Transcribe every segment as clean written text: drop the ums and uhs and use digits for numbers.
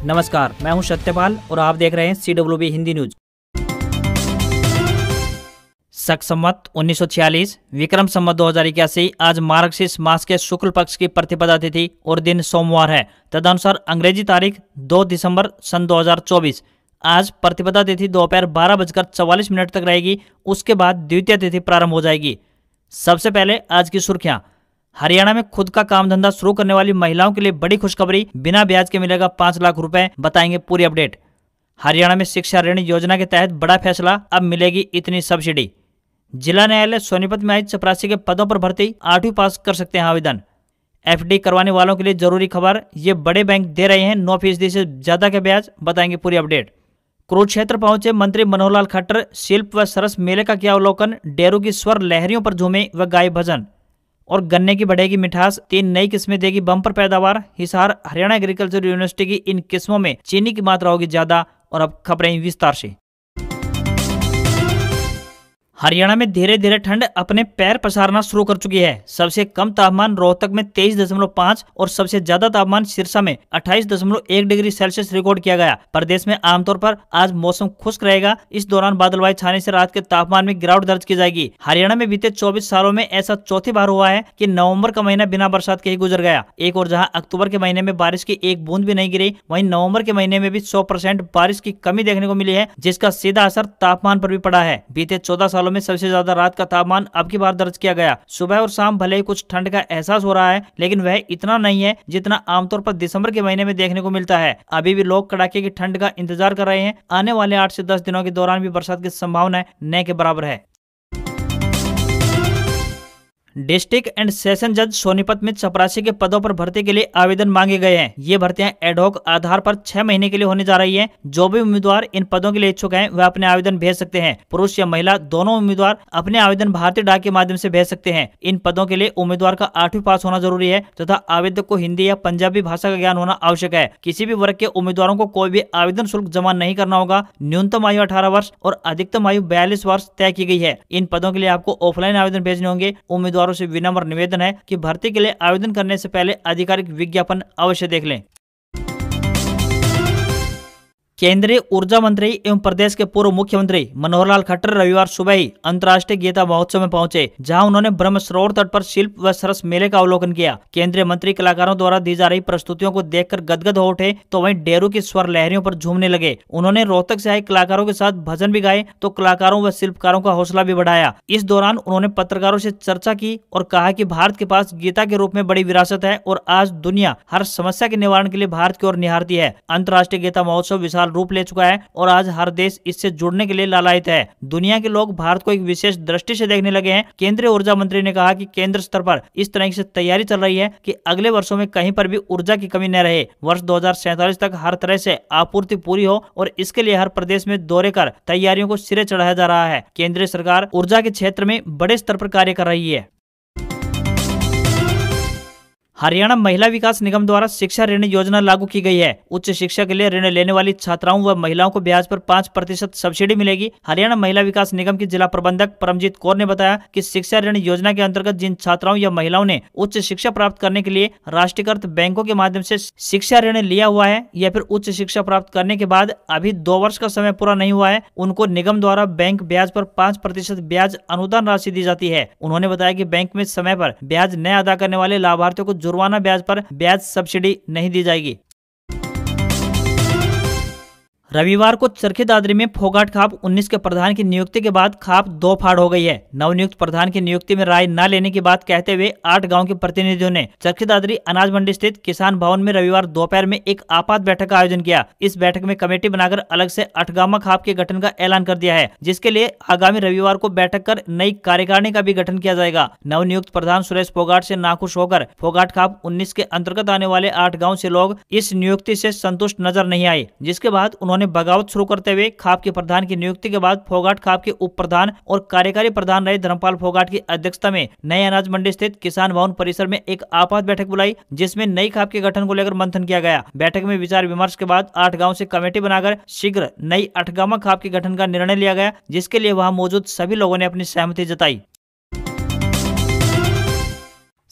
नमस्कार, मैं हूं सत्यपाल और आप देख रहे हैं CWB हिंदी न्यूज। शक संवत 1946 विक्रम संवत 2081 आज मार्गशीर्ष मास के शुक्ल पक्ष की प्रतिपदा तिथि और दिन सोमवार है। तदनुसार अंग्रेजी तारीख 2 दिसंबर सन 2024। आज प्रतिपदा तिथि दोपहर 12:44 तक रहेगी। उसके बाद द्वितीय तिथि प्रारंभ हो जाएगी। सबसे पहले आज की सुर्खियां। हरियाणा में खुद का काम धंधा शुरू करने वाली महिलाओं के लिए बड़ी खुशखबरी, बिना ब्याज के मिलेगा 5 लाख रुपए। बताएंगे पूरी अपडेट। हरियाणा में शिक्षा ऋण योजना के तहत बड़ा फैसला, अब मिलेगी इतनी सब्सिडी। जिला न्यायालय सोनीपत में आई चपरासी के पदों पर भर्ती, 8वीं पास कर सकते हैं आवेदन। FD करवाने वालों के लिए जरूरी खबर, ये बड़े बैंक दे रहे हैं 9% से ज्यादा के ब्याज। बताएंगे पूरी अपडेट। कुरुक्षेत्र पहुंचे मंत्री मनोहर लाल खट्टर, शिल्प व सरस मेले का किया अवलोकन। डेरू की स्वर लहरियों पर झूमे व गाए भजन। और गन्ने की बढ़ेगी मिठास, 3 नई किस्में देगी बम्पर पैदावार। हिसार हरियाणा एग्रीकल्चर यूनिवर्सिटी की इन किस्मों में चीनी की मात्रा होगी ज्यादा। और अब खबरें विस्तार से। हरियाणा में धीरे धीरे ठंड अपने पैर पसारना शुरू कर चुकी है। सबसे कम तापमान रोहतक में 23.5 और सबसे ज्यादा तापमान सिरसा में 28.1 डिग्री सेल्सियस रिकॉर्ड किया गया। प्रदेश में आमतौर पर आज मौसम खुश्क रहेगा। इस दौरान बादलवाई छाने से रात के तापमान में गिरावट दर्ज की जाएगी। हरियाणा में बीते 24 सालों में ऐसा चौथी बार हुआ है कि नवंबर का महीना बिना बरसात के ही गुजर गया। एक और जहां अक्टूबर के महीने में बारिश की एक बूंद भी नहीं गिरी, वहीं नवंबर के महीने में भी 100% बारिश की कमी देखने को मिली है, जिसका सीधा असर तापमान पर भी पड़ा है। बीते 14 सालों में सबसे ज्यादा रात का तापमान अब की बार दर्ज किया गया। सुबह और शाम भले ही कुछ ठंड का एहसास हो रहा है, लेकिन वह इतना नहीं है जितना आमतौर पर दिसंबर के महीने में देखने को मिलता है। अभी भी लोग कड़ाके की ठंड का इंतजार कर रहे हैं। आने वाले 8 से 10 दिनों के दौरान भी बरसात की संभावना न के बराबर है। डिस्ट्रिक्ट एंड सेशन जज सोनीपत में चपरासी के पदों पर भर्ती के लिए आवेदन मांगे गए हैं। ये भर्तियां एडहॉक आधार पर 6 महीने के लिए होने जा रही हैं। जो भी उम्मीदवार इन पदों के लिए इच्छुक हैं, वह अपने आवेदन भेज सकते हैं। पुरुष या महिला दोनों उम्मीदवार अपने आवेदन भारतीय डाक के माध्यम से भेज सकते हैं। इन पदों के लिए उम्मीदवार का 8वीं पास होना जरूरी है तथा आवेदक को हिंदी या पंजाबी भाषा का ज्ञान होना आवश्यक है। किसी भी वर्ग के उम्मीदवारों को कोई भी आवेदन शुल्क जमा नहीं करना होगा। न्यूनतम आयु 18 वर्ष और अधिकतम आयु 42 वर्ष तय की गई है। इन पदों के लिए आपको ऑफलाइन आवेदन भेजने होंगे। उम्मीदवारों से विनम्र निवेदन है कि भर्ती के लिए आवेदन करने से पहले आधिकारिक विज्ञापन अवश्य देख लें। केंद्रीय ऊर्जा मंत्री एवं प्रदेश के पूर्व मुख्यमंत्री मनोहर लाल खट्टर रविवार सुबह ही अंतर्राष्ट्रीय गीता महोत्सव में पहुंचे, जहां उन्होंने ब्रह्म सरोवर तट पर शिल्प व सरस मेले का अवलोकन किया। केंद्रीय मंत्री कलाकारों द्वारा दी जा रही प्रस्तुतियों को देखकर गदगद हो उठे, तो वहीं डेरू की स्वर लहरियों पर झूमने लगे। उन्होंने रोहतक से आए कलाकारों के साथ भजन भी गाए, तो कलाकारों व शिल्पकारों का हौसला भी बढ़ाया। इस दौरान उन्होंने पत्रकारों से चर्चा की और कहा कि भारत के पास गीता के रूप में बड़ी विरासत है और आज दुनिया हर समस्या के निवारण के लिए भारत की ओर निहारती है। अंतर्राष्ट्रीय गीता महोत्सव विशाल रूप ले चुका है और आज हर देश इससे जुड़ने के लिए लालायित है। दुनिया के लोग भारत को एक विशेष दृष्टि से देखने लगे हैं। केंद्रीय ऊर्जा मंत्री ने कहा कि केंद्र स्तर पर इस तरह से तैयारी चल रही है कि अगले वर्षों में कहीं पर भी ऊर्जा की कमी न रहे। वर्ष 2047 तक हर तरह से आपूर्ति पूरी हो और इसके लिए हर प्रदेश में दौरे कर तैयारियों को सिरे चढ़ाया जा रहा है। केंद्रीय सरकार ऊर्जा के क्षेत्र में बड़े स्तर पर कार्य कर रही है। हरियाणा महिला विकास निगम द्वारा शिक्षा ऋण योजना लागू की गई है। उच्च शिक्षा के लिए ऋण लेने वाली छात्राओं व महिलाओं को ब्याज पर 5% सब्सिडी मिलेगी। हरियाणा महिला विकास निगम की जिला प्रबंधक परमजीत कौर ने बताया कि शिक्षा ऋण योजना के अंतर्गत जिन छात्राओं या महिलाओं ने उच्च शिक्षा प्राप्त करने के लिए राष्ट्रीयकृत बैंकों के माध्यम से शिक्षा ऋण लिया हुआ है या फिर उच्च शिक्षा प्राप्त करने के बाद अभी 2 वर्ष का समय पूरा नहीं हुआ है, उनको निगम द्वारा बैंक ब्याज पर 5% ब्याज अनुदान राशि दी जाती है। उन्होंने बताया कि बैंक में समय पर ब्याज न अदा करने वाले लाभार्थियों को जुर्माना ब्याज पर ब्याज सब्सिडी नहीं दी जाएगी। रविवार को चरखी दादरी में फोगाट खाप 19 के प्रधान की नियुक्ति के बाद खाप 2 फाड़ हो गई है। नवनियुक्त प्रधान की नियुक्ति में राय न लेने की बात कहते हुए 8 गांव के प्रतिनिधियों ने चरखी दादरी अनाज मंडी स्थित किसान भवन में रविवार दोपहर में एक आपात बैठक का आयोजन किया। इस बैठक में कमेटी बनाकर अलग से 8 गामा खाप के गठन का ऐलान कर दिया है, जिसके लिए आगामी रविवार को बैठक कर नई कार्यकारिणी का भी गठन किया जाएगा। नवनियुक्त प्रधान सुरेश फोगाट से नाखुश होकर फोगाट खाप 19 के अंतर्गत आने वाले 8 गाँव से लोग इस नियुक्ति से संतुष्ट नजर नहीं आए, जिसके बाद उन्होंने बगावत शुरू करते हुए खाप के प्रधान की नियुक्ति के बाद फोगाट खाप के उप प्रधान और कार्यकारी प्रधान रहे धर्मपाल फोगाट की अध्यक्षता में नए अनाज मंडी स्थित किसान भवन परिसर में एक आपात बैठक बुलाई, जिसमें नई खाप के गठन को लेकर मंथन किया गया। बैठक में विचार विमर्श के बाद 8 गांव से कमेटी बनाकर शीघ्र नई 8 गामा खाप के गठन का निर्णय लिया गया, जिसके लिए वहां मौजूद सभी लोगों ने अपनी सहमति जताई।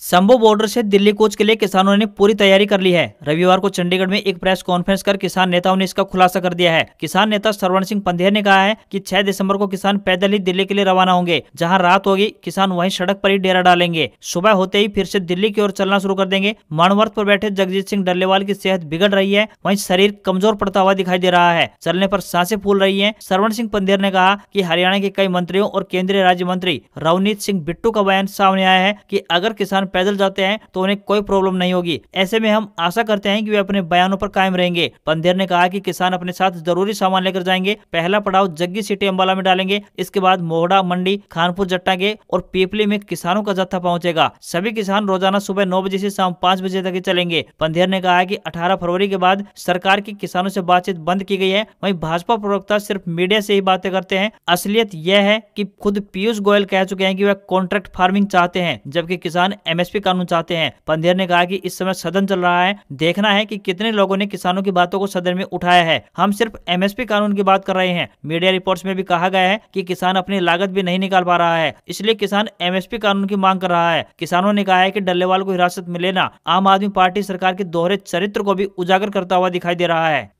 शंभू बॉर्डर से दिल्ली कूच के लिए किसानों ने पूरी तैयारी कर ली है। रविवार को चंडीगढ़ में एक प्रेस कॉन्फ्रेंस कर किसान नेताओं ने इसका खुलासा कर दिया है। किसान नेता श्रवण सिंह पंधेर ने कहा है कि 6 दिसंबर को किसान पैदल ही दिल्ली के लिए रवाना होंगे। जहां रात होगी किसान वहीं सड़क पर ही डेरा डालेंगे। सुबह होते ही फिर से दिल्ली की ओर चलना शुरू कर देंगे। मानवर्थ पर बैठे जगजीत सिंह डल्लेवाल की सेहत बिगड़ रही है, वहीं शरीर कमजोर पड़ता हुआ दिखाई दे रहा है। चलने पर सांसें फूल रही है। श्रवण सिंह पंधेर ने कहा कि हरियाणा के कई मंत्रियों और केंद्रीय राज्य मंत्री रवनीत सिंह बिट्टू का बयान सामने आया है कि अगर किसान पैदल जाते हैं तो उन्हें कोई प्रॉब्लम नहीं होगी। ऐसे में हम आशा करते हैं कि वे अपने बयानों पर कायम रहेंगे। पंधेर ने कहा कि किसान अपने साथ जरूरी सामान लेकर जाएंगे। पहला पड़ाव जग्गी सिटी अंबाला में डालेंगे। इसके बाद मोहड़ा मंडी, खानपुर जट्टागे और पीपली में किसानों का जत्था पहुंचेगा। सभी किसान रोजाना सुबह 9 बजे से शाम 5 बजे तक ही चलेंगे। पंधेर ने कहा कि 18 फरवरी के बाद सरकार की किसानों से बातचीत बंद की गई है। वहीं भाजपा प्रवक्ता सिर्फ मीडिया से ही बातें करते हैं। असलियत यह है कि खुद पीयूष गोयल कह चुके हैं कि वह कॉन्ट्रैक्ट फार्मिंग चाहते हैं, जबकि किसान एमएसपी कानून चाहते हैं। पंधेर ने कहा कि इस समय सदन चल रहा है, देखना है कि कितने लोगों ने किसानों की बातों को सदन में उठाया है। हम सिर्फ एमएसपी कानून की बात कर रहे हैं। मीडिया रिपोर्ट्स में भी कहा गया है कि किसान अपनी लागत भी नहीं निकाल पा रहा है, इसलिए किसान एमएसपी कानून की मांग कर रहा है। किसानों ने कहा है कि डल्लेवाल को हिरासत में लेना आम आदमी पार्टी सरकार के दोहरे चरित्र को भी उजागर करता हुआ दिखाई दे रहा है।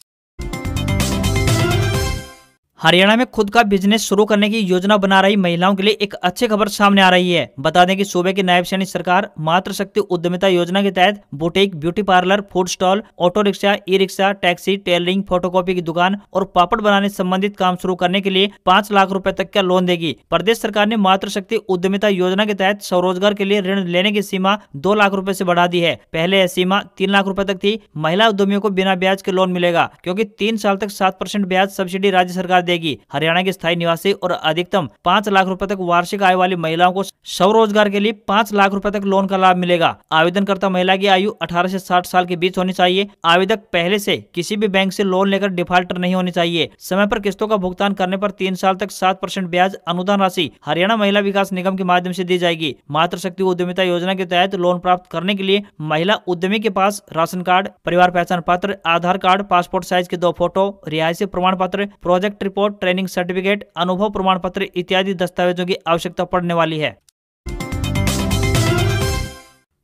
हरियाणा में खुद का बिजनेस शुरू करने की योजना बना रही महिलाओं के लिए एक अच्छी खबर सामने आ रही है। बता दें कि सूबे की नायब सैनिक सरकार मातृशक्ति उद्यमिता योजना के तहत boutique, beauty parlour, food stall, auto rickshaw, e rickshaw, taxi, tailoring, photocopy की दुकान और पापड़ बनाने संबंधित काम शुरू करने के लिए 5 लाख रुपए तक का लोन देगी। प्रदेश सरकार ने मातृशक्ति उद्यमिता योजना के तहत स्वरोजगार के लिए ऋण लेने की सीमा 2 लाख रुपए से बढ़ा दी है। पहले यह सीमा 3 लाख रुपए तक थी। महिला उद्यमियों को बिना ब्याज के लोन मिलेगा, क्योंकि 3 साल तक 7% ब्याज सब्सिडी राज्य सरकार देगी। हरियाणा के स्थायी निवासी और अधिकतम 5 लाख रुपए तक वार्षिक आय वाली महिलाओं को स्वरोजगार के लिए 5 लाख रुपए तक लोन का लाभ मिलेगा। आवेदनकर्ता महिला की आयु 18 से 60 साल के बीच होनी चाहिए। आवेदक पहले से किसी भी बैंक से लोन लेकर डिफाल्टर नहीं होनी चाहिए। समय पर किस्तों का भुगतान करने पर 3 साल तक 7% ब्याज अनुदान राशि हरियाणा महिला विकास निगम के माध्यम से दी जाएगी। मातृशक्ति उद्यमिता योजना के तहत लोन प्राप्त करने के लिए महिला उद्यमी के पास राशन कार्ड, परिवार पहचान पत्र, आधार कार्ड, पासपोर्ट साइज के 2 फोटो, रिहायशी प्रमाण पत्र, प्रोजेक्ट रिपोर्ट, ट्रेनिंग सर्टिफिकेट, अनुभव प्रमाण पत्र इत्यादि दस्तावेजों की आवश्यकता पड़ने वाली है।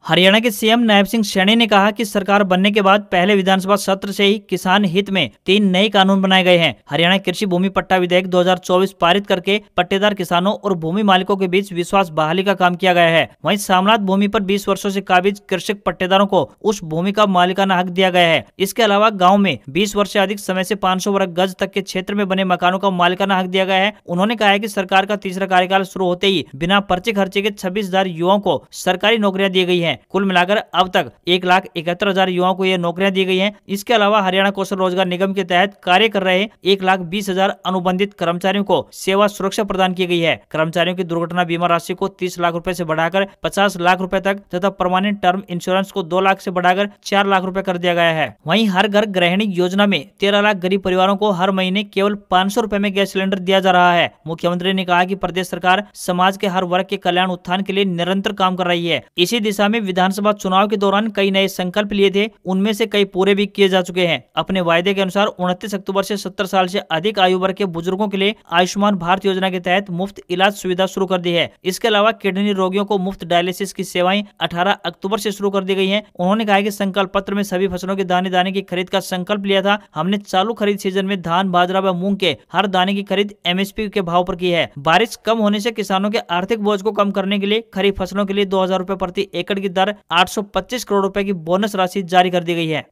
हरियाणा के सीएम नायब सिंह सैनी ने कहा कि सरकार बनने के बाद पहले विधानसभा सत्र से ही किसान हित में 3 नए कानून बनाए गए हैं। हरियाणा कृषि भूमि पट्टा विधेयक 2024 पारित करके पट्टेदार किसानों और भूमि मालिकों के बीच विश्वास बहाली का काम किया गया है। वहीं सामनाथ भूमि पर 20 वर्षों से काबिज कृषक पट्टेदारों को उस भूमि का मालिकाना हक दिया गया है। इसके अलावा गाँव में 20 वर्ष से अधिक समय से 500 वर्ग गज तक के क्षेत्र में बने मकानों का मालिकाना हक दिया गया है। उन्होंने कहा है कि सरकार का तीसरा कार्यकाल शुरू होते ही बिना पर्चे खर्चे के 26,000 युवाओं को सरकारी नौकरियां दी गई है। कुल मिलाकर अब तक 1,71,000 युवाओं को ये नौकरियां दी गई हैं। इसके अलावा हरियाणा कौशल रोजगार निगम के तहत कार्य कर रहे 1,20,000 अनुबंधित कर्मचारियों को सेवा सुरक्षा प्रदान की गई है। कर्मचारियों की दुर्घटना बीमा राशि को 30 लाख रुपए से बढ़ाकर 50 लाख रुपए तक तथा परमानेंट टर्म इंश्योरेंस को 2 लाख से बढ़ाकर 4 लाख रुपए कर दिया गया है। वहीं हर घर गृहिणी योजना में 13 लाख गरीब परिवारों को हर महीने केवल 500 रुपए में गैस सिलेंडर दिया जा रहा है। मुख्यमंत्री ने कहा कि प्रदेश सरकार समाज के हर वर्ग के कल्याण उत्थान के लिए निरंतर काम कर रही है। इसी दिशा में विधानसभा चुनाव के दौरान कई नए संकल्प लिए थे, उनमें से कई पूरे भी किए जा चुके हैं। अपने वायदे के अनुसार 29 अक्टूबर से 70 साल से अधिक आयु वर्ग के बुजुर्गों के लिए आयुष्मान भारत योजना के तहत मुफ्त इलाज सुविधा शुरू कर दी है। इसके अलावा किडनी रोगियों को मुफ्त डायलिसिस की सेवाएं 18 अक्टूबर से शुरू कर दी गई है। उन्होंने कहा कि संकल्प पत्र में सभी फसलों के दाने दाने की खरीद का संकल्प लिया था। हमने चालू खरीद सीजन में धान, बाजरा व मूंग के हर दाने की खरीद एमएसपी के भाव पर की है। बारिश कम होने से किसानों के आर्थिक बोझ को कम करने के लिए खरीफ फसलों के लिए 2,000 रुपए प्रति एकड़ की दर 825 करोड़ रुपए की बोनस राशि जारी कर दी गई है।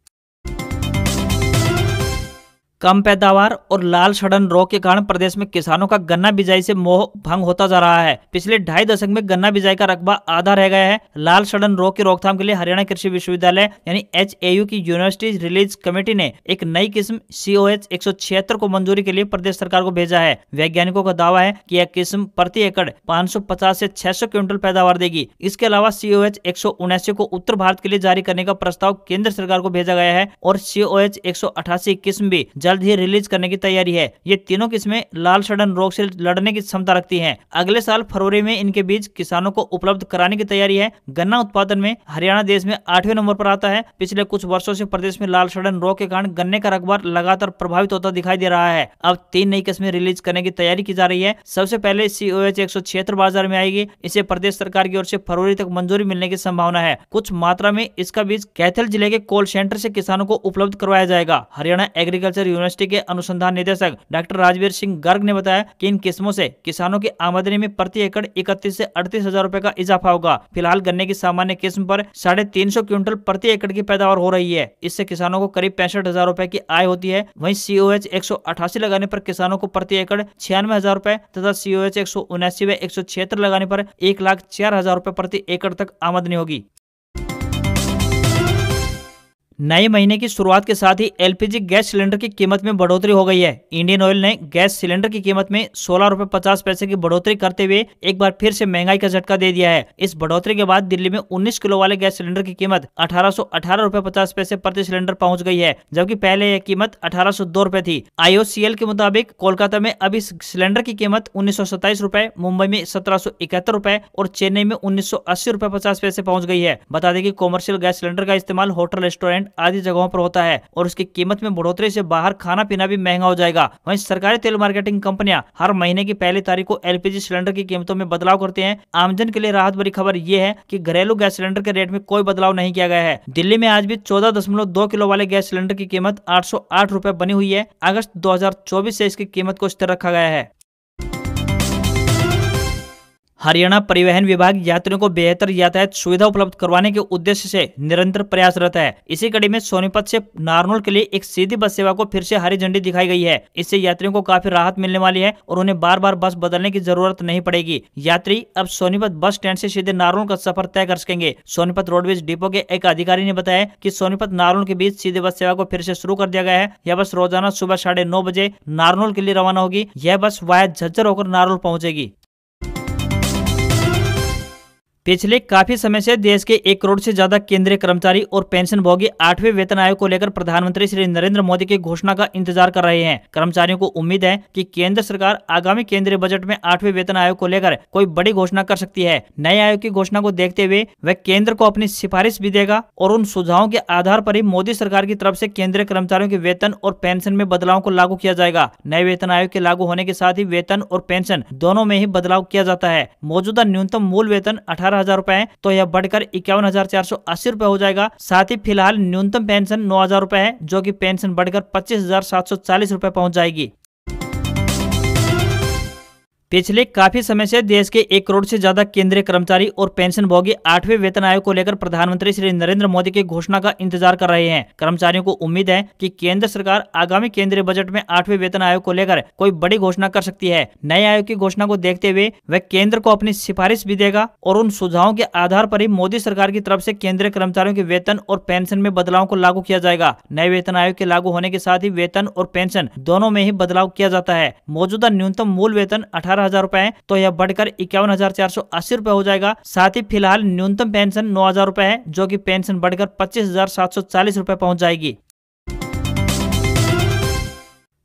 कम पैदावार और लाल सड़न रोग के कारण प्रदेश में किसानों का गन्ना बिजाई से मोह भंग होता जा रहा है। पिछले 2.5 दशक में गन्ना बिजाई का रकबा आधा रह गया है। लाल सड़न रोग की रोकथाम के लिए हरियाणा कृषि विश्वविद्यालय यानी HAU की यूनिवर्सिटी रिलीज कमेटी ने एक नई किस्म COH 176 को मंजूरी के लिए प्रदेश सरकार को भेजा है। वैज्ञानिकों का दावा है कि यह किस्म प्रति एकड़ 550 से 600 क्विंटल पैदावार देगी। इसके अलावा COH 179 को उत्तर भारत के लिए जारी करने का प्रस्ताव केंद्र सरकार को भेजा गया है और COH 188 किस्म भी जल्द ही रिलीज करने की तैयारी है। ये तीनों किस्में लाल सड़न रोग से लड़ने की क्षमता रखती हैं। अगले साल फरवरी में इनके बीज किसानों को उपलब्ध कराने की तैयारी है। गन्ना उत्पादन में हरियाणा देश में 8वें नंबर पर आता है। पिछले कुछ वर्षों से प्रदेश में लाल सड़न रोग के कारण गन्ने का रकबा लगातार प्रभावित होता दिखाई दे रहा है। अब 3 नई किस्में रिलीज करने की तैयारी की जा रही है। सबसे पहले COH 176 बाजार में आएगी। इसे प्रदेश सरकार की ओर से फरवरी तक मंजूरी मिलने की संभावना है। कुछ मात्रा में इसका बीज कैथल जिले के कोल्ड सेंटर से किसानों को उपलब्ध करवाया जाएगा। हरियाणा एग्रीकल्चर यूनिवर्सिटी के अनुसंधान निदेशक डॉक्टर राजवीर सिंह गर्ग ने बताया कि इन किस्मों से किसानों की आमदनी में प्रति एकड़ 31 से 38 हजार रुपए का इजाफा होगा। फिलहाल गन्ने की सामान्य किस्म पर 350 क्विंटल प्रति एकड़ की पैदावार हो रही है। इससे किसानों को करीब 65 हजार रुपए की आय होती है। वहीं COH 188 लगाने पर किसानों को प्रति एकड़ 96 हजार रुपए तथा COH 179 व 176 लगाने पर 1,04,000 रुपए प्रति एकड़ तक आमदनी होगी। नए महीने की शुरुआत के साथ ही LPG गैस सिलेंडर की कीमत में बढ़ोतरी हो गई है। इंडियन ऑयल ने गैस सिलेंडर की कीमत में 16 रुपए 50 पैसे की बढ़ोतरी करते हुए एक बार फिर से महंगाई का झटका दे दिया है। इस बढ़ोतरी के बाद दिल्ली में 19 किलो वाले गैस सिलेंडर की कीमत 1818 रुपए 50 पैसे प्रति सिलेंडर पहुंच गई है, जबकि पहले यह कीमत 1802 रुपए थी। IOCL के मुताबिक कोलकाता में अब इस सिलेंडर की कीमत 1927 रुपए, मुंबई में 1771 रुपए और चेन्नई में 1980 रुपए 50 पैसे पहुंच गई है। बता दें कि कॉमर्शियल गैस सिलेंडर का इस्तेमाल होटल, रेस्टोरेंट आदि जगहों पर होता है और उसकी कीमत में बढ़ोतरी से बाहर खाना पीना भी महंगा हो जाएगा। वहीं सरकारी तेल मार्केटिंग कंपनियां हर महीने की पहली तारीख को LPG सिलेंडर की कीमतों में बदलाव करते हैं। आमजन के लिए राहत भरी खबर यह है कि घरेलू गैस सिलेंडर के रेट में कोई बदलाव नहीं किया गया है। दिल्ली में आज भी 14.2 किलो वाले गैस सिलेंडर की कीमत 808 रुपए बनी हुई है। अगस्त 2024 से इसकी कीमत को स्थिर रखा गया है। हरियाणा परिवहन विभाग यात्रियों को बेहतर यातायात सुविधा उपलब्ध करवाने के उद्देश्य से निरंतर प्रयासरत है। इसी कड़ी में सोनीपत से नारनौल के लिए एक सीधी बस सेवा को फिर से हरी झंडी दिखाई गई है। इससे यात्रियों को काफी राहत मिलने वाली है और उन्हें बार बार बस बदलने की जरूरत नहीं पड़ेगी। यात्री अब सोनीपत बस स्टैंड से सीधे नारनौल का सफर तय कर सकेंगे। सोनीपत रोडवेज डिपो के एक अधिकारी ने बताया कि सोनीपत नारनौल के बीच सीधे बस सेवा को फिर से शुरू कर दिया गया है। यह बस रोजाना सुबह 9:30 बजे नारनौल के लिए रवाना होगी। यह बस वाया झज्जर होकर नारनौल पहुंचेगी। पिछले काफी समय से देश के 1 करोड़ से ज्यादा केंद्रीय कर्मचारी और पेंशन भोगी 8वें वेतन आयोग को लेकर प्रधानमंत्री श्री नरेंद्र मोदी की घोषणा का इंतजार कर रहे हैं। कर्मचारियों को उम्मीद है कि केंद्र सरकार आगामी केंद्रीय बजट में 8वें वेतन आयोग को लेकर कोई बड़ी घोषणा कर सकती है। नए आयोग की घोषणा को देखते हुए वह केंद्र को अपनी सिफारिश भी देगा और उन सुझावों के आधार पर ही मोदी सरकार की तरफ से केंद्रीय कर्मचारियों के वेतन और पेंशन में बदलाव को लागू किया जाएगा। नए वेतन आयोग के लागू होने के साथ ही वेतन और पेंशन दोनों में ही बदलाव किया जाता है। मौजूदा न्यूनतम मूल वेतन 18,000 रुपए है तो यह बढ़कर 51,480 रुपए हो जाएगा। साथ ही फिलहाल न्यूनतम पेंशन 9,000 रुपए है, जो कि पेंशन बढ़कर 25,740 रुपए पहुंच जाएगी। पिछले काफी समय से देश के 1 करोड़ से ज्यादा केंद्रीय कर्मचारी और पेंशन भोगी 8वें वेतन आयोग को लेकर प्रधानमंत्री श्री नरेंद्र मोदी की घोषणा का इंतजार कर रहे हैं। कर्मचारियों को उम्मीद है कि केंद्र सरकार आगामी केंद्रीय बजट में 8वें वेतन आयोग को लेकर कोई बड़ी घोषणा कर सकती है। नए आयोग की घोषणा को देखते हुए वह केंद्र को अपनी सिफारिश भी देगा और उन सुझावों के आधार पर ही मोदी सरकार की तरफ से केंद्रीय कर्मचारियों के वेतन और पेंशन में बदलाव को लागू किया जाएगा। नए वेतन आयोग के लागू होने के साथ ही वेतन और पेंशन दोनों में ही बदलाव किया जाता है। मौजूदा न्यूनतम मूल वेतन 18,000 रुपए है तो यह बढ़कर 51,480 रुपए हो जाएगा। साथ ही फिलहाल न्यूनतम पेंशन 9,000 रुपए है, जो कि पेंशन बढ़कर 25,740 रुपए पहुंच जाएगी।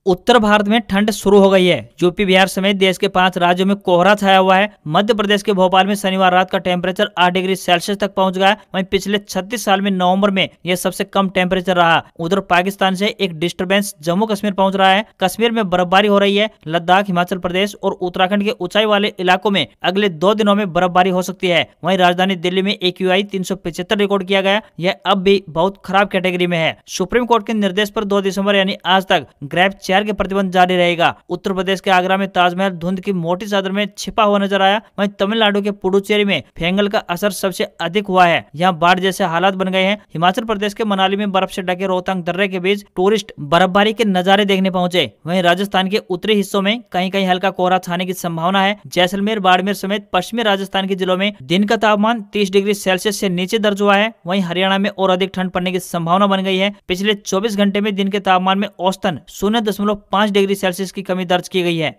उत्तर भारत में ठंड शुरू हो गई है। यूपी, बिहार समेत देश के 5 राज्यों में कोहरा छाया हुआ है। मध्य प्रदेश के भोपाल में शनिवार रात का टेम्परेचर 8 डिग्री सेल्सियस तक पहुंच गया। वहीं पिछले 36 साल में नवंबर में यह सबसे कम टेम्परेचर रहा। उधर पाकिस्तान से एक डिस्टर्बेंस जम्मू कश्मीर पहुंच रहा है। कश्मीर में बर्फबारी हो रही है। लद्दाख, हिमाचल प्रदेश और उत्तराखंड के ऊंचाई वाले इलाकों में अगले 2 दिनों में बर्फबारी हो सकती है। वहीं राजधानी दिल्ली में AQI 375 रिकॉर्ड किया गया। यह अब भी बहुत खराब कैटेगरी में है। सुप्रीम कोर्ट के निर्देश पर 2 दिसंबर यानी आज तक ग्रेप चेयर के प्रतिबंध जारी रहेगा। उत्तर प्रदेश के आगरा में ताजमहल धुंध की मोटी चादर में छिपा हुआ नजर आया। वहीं तमिलनाडु के पुडुचेरी में फेंगल का असर सबसे अधिक हुआ है। यहाँ बाढ़ जैसे हालात बन गए हैं। हिमाचल प्रदेश के मनाली में बर्फ से ढके रोहतांग दर्रे के बीच टूरिस्ट बर्फबारी के नजारे देखने पहुंचे। वहीं राजस्थान के उत्तरी हिस्सों में कहीं कहीं हल्का कोहरा छाने की संभावना है। जैसलमेर, बाड़मेर समेत पश्चिमी राजस्थान के जिलों में दिन का तापमान 30 डिग्री सेल्सियस से नीचे दर्ज हुआ है। वहीं हरियाणा में और अधिक ठंड पड़ने की संभावना बन गई है। पिछले 24 घंटे में दिन के तापमान में औसतन 0.5 डिग्री सेल्सियस की कमी दर्ज की गई है।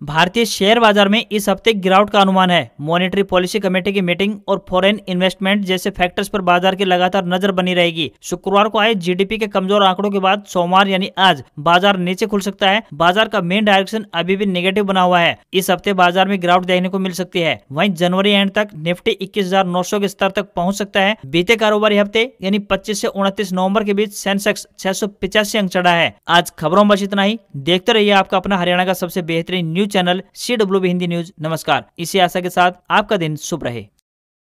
भारतीय शेयर बाजार में इस हफ्ते गिरावट का अनुमान है। मॉनेटरी पॉलिसी कमेटी की मीटिंग और फॉरेन इन्वेस्टमेंट जैसे फैक्टर्स पर बाजार की लगातार नजर बनी रहेगी। शुक्रवार को आए जीडीपी के कमजोर आंकड़ों के बाद सोमवार यानी आज बाजार नीचे खुल सकता है। बाजार का मेन डायरेक्शन अभी भी नेगेटिव बना हुआ है। इस हफ्ते बाजार में गिरावट देखने को मिल सकती है। वहीं जनवरी एंड तक निफ्टी 21,900 के स्तर तक पहुंच सकता है। बीते कारोबारी हफ्ते यानी 25 से 29 नवंबर के बीच सेंसेक्स 685 अंक चढ़ा है। आज खबरों में बस इतना ही। देखते रहिए आपका अपना हरियाणा का सबसे बेहतरीन news channel CWB Hindi news. नमस्कार। इसी आशा के साथ आपका दिन शुभ रहे।